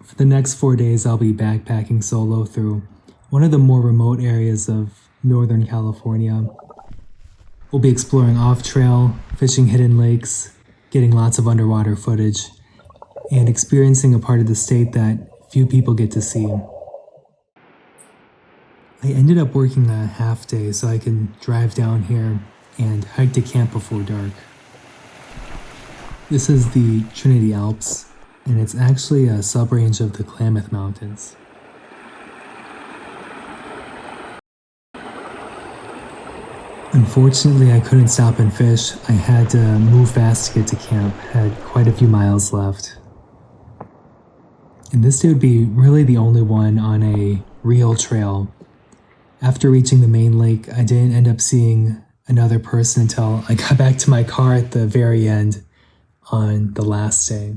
For the next 4 days, I'll be backpacking solo through one of the more remote areas of Northern California. We'll be exploring off-trail, fishing hidden lakes, getting lots of underwater footage, and experiencing a part of the state that few people get to see. I ended up working a half day so I can drive down here and hike to camp before dark. This is the Trinity Alps, and it's actually a sub-range of the Klamath Mountains. Unfortunately, I couldn't stop and fish. I had to move fast to get to camp, had quite a few miles left. And this day would be really the only one on a real trail. After reaching the main lake, I didn't end up seeing another person until I got back to my car at the very end on the last day.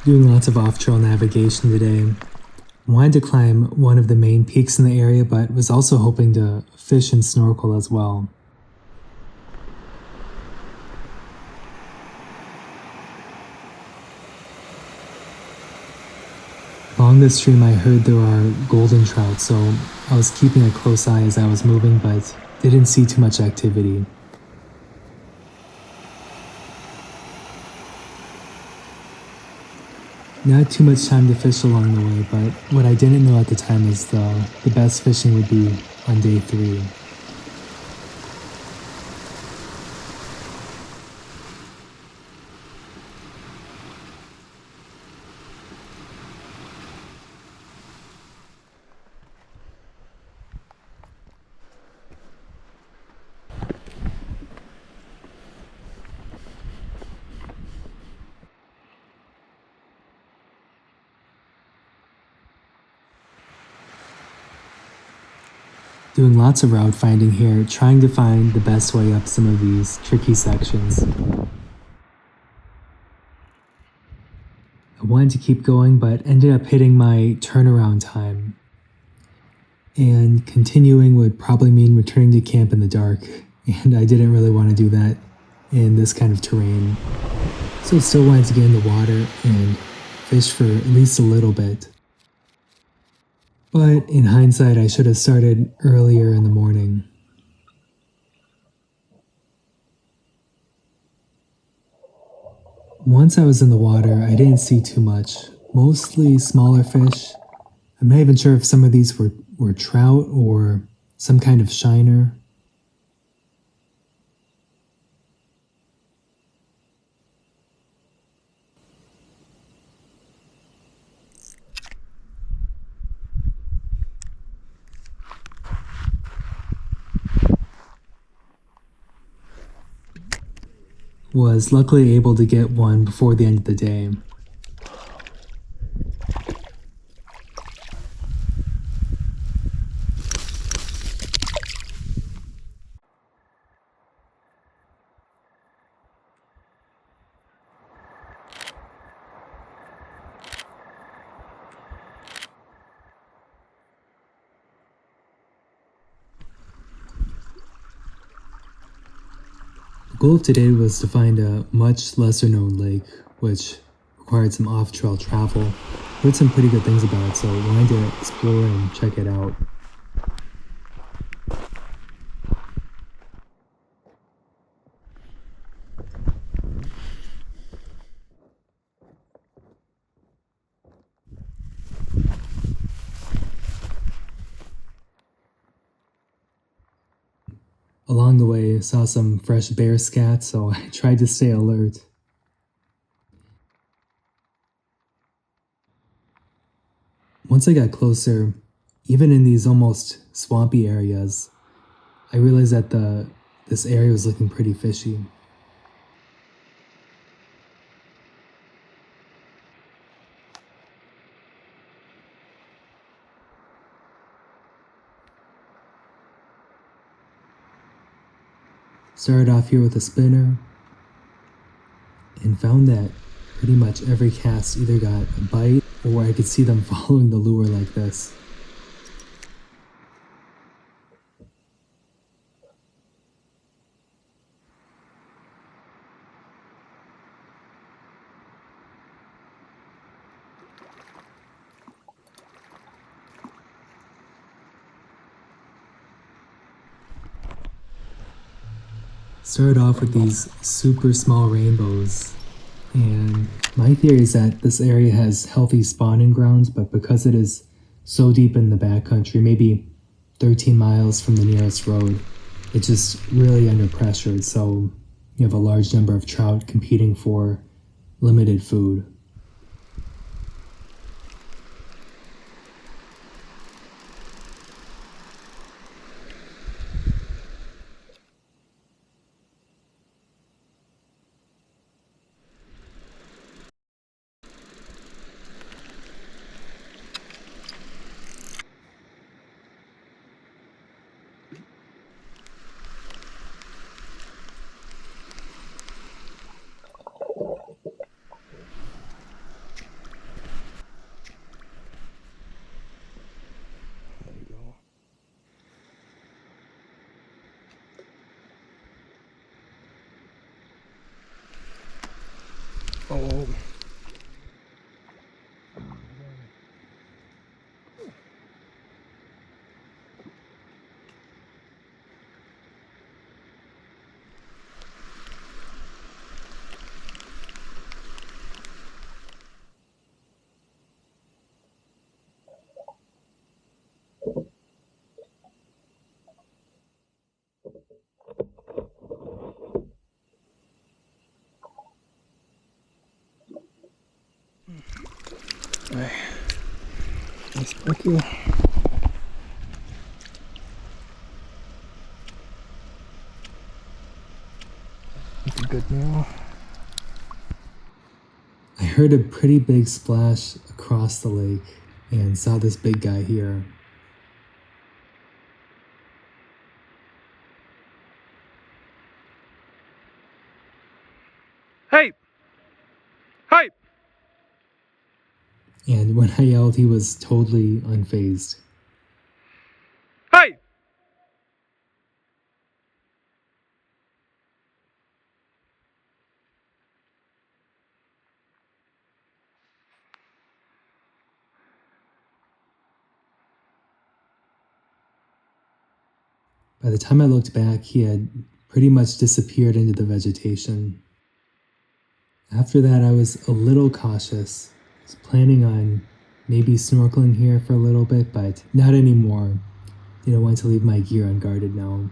Doing lots of off-trail navigation today. I wanted to climb one of the main peaks in the area, but was also hoping to fish and snorkel as well. Along this stream, I heard there are golden trout, so I was keeping a close eye as I was moving, but didn't see too much activity. Not too much time to fish along the way, but what I didn't know at the time is the best fishing would be on day 3. Doing lots of route finding here, trying to find the best way up some of these tricky sections. I wanted to keep going, but ended up hitting my turnaround time. And continuing would probably mean returning to camp in the dark, and I didn't really want to do that in this kind of terrain. So I still wanted to get in the water and fish for at least a little bit. But in hindsight, I should have started earlier in the morning. Once I was in the water, I didn't see too much, mostly smaller fish. I'm not even sure if some of these were trout or some kind of shiner. Was luckily able to get one before the end of the day. The goal of today was to find a much lesser known lake, which required some off-trail travel. Heard some pretty good things about it, so wanted to explore and check it out. Along the way, saw some fresh bear scat, so I tried to stay alert. Once I got closer, even in these almost swampy areas, I realized that this area was looking pretty fishy. Started off here with a spinner and found that pretty much every cast either got a bite or I could see them following the lure like this. Started off with these super small rainbows, and my theory is that this area has healthy spawning grounds, but because it is so deep in the backcountry, maybe 13 miles from the nearest road, it's just really under pressure, so you have a large number of trout competing for limited food. Oh. Right. Nice brookie. That's a good meal. I heard a pretty big splash across the lake and saw this big guy here. Hey! Hey! And when I yelled, he was totally unfazed. Hey! By the time I looked back, he had pretty much disappeared into the vegetation. After that, I was a little cautious. I was planning on maybe snorkeling here for a little bit, but not anymore. Didn't want to leave my gear unguarded now.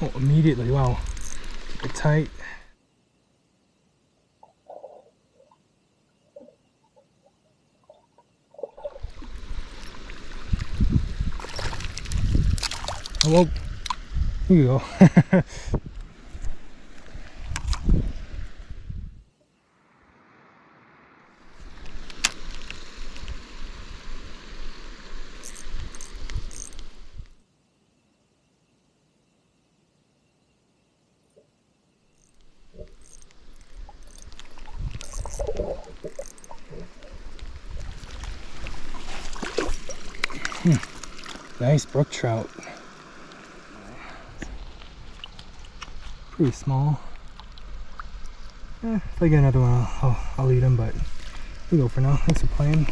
Oh, immediately, wow. Keep it tight. Hello. Here you go. Nice brook trout. Pretty small. If I get another one, I'll eat them, but we go for now. Thanks for playing.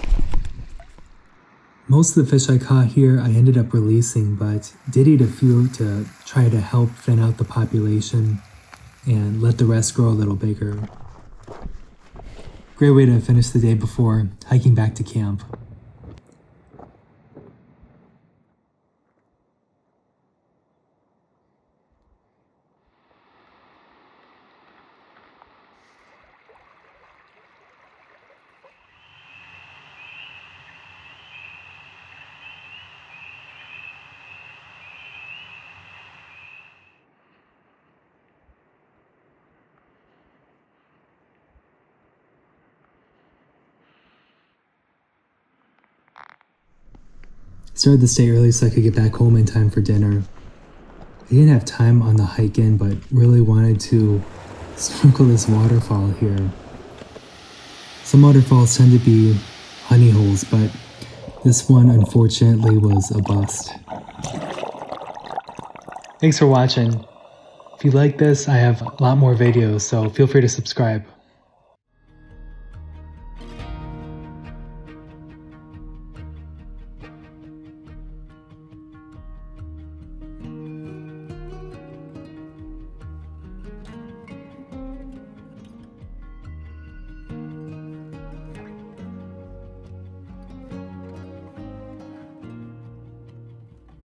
Most of the fish I caught here I ended up releasing, but did eat a few to try to help thin out the population and let the rest grow a little bigger. Great way to finish the day before hiking back to camp. Started the stay early so I could get back home in time for dinner. I didn't have time on the hike in, but really wanted to snorkel this waterfall here. Some waterfalls tend to be honey holes, but this one unfortunately was a bust. Thanks for watching. If you like this, I have a lot more videos, so feel free to subscribe.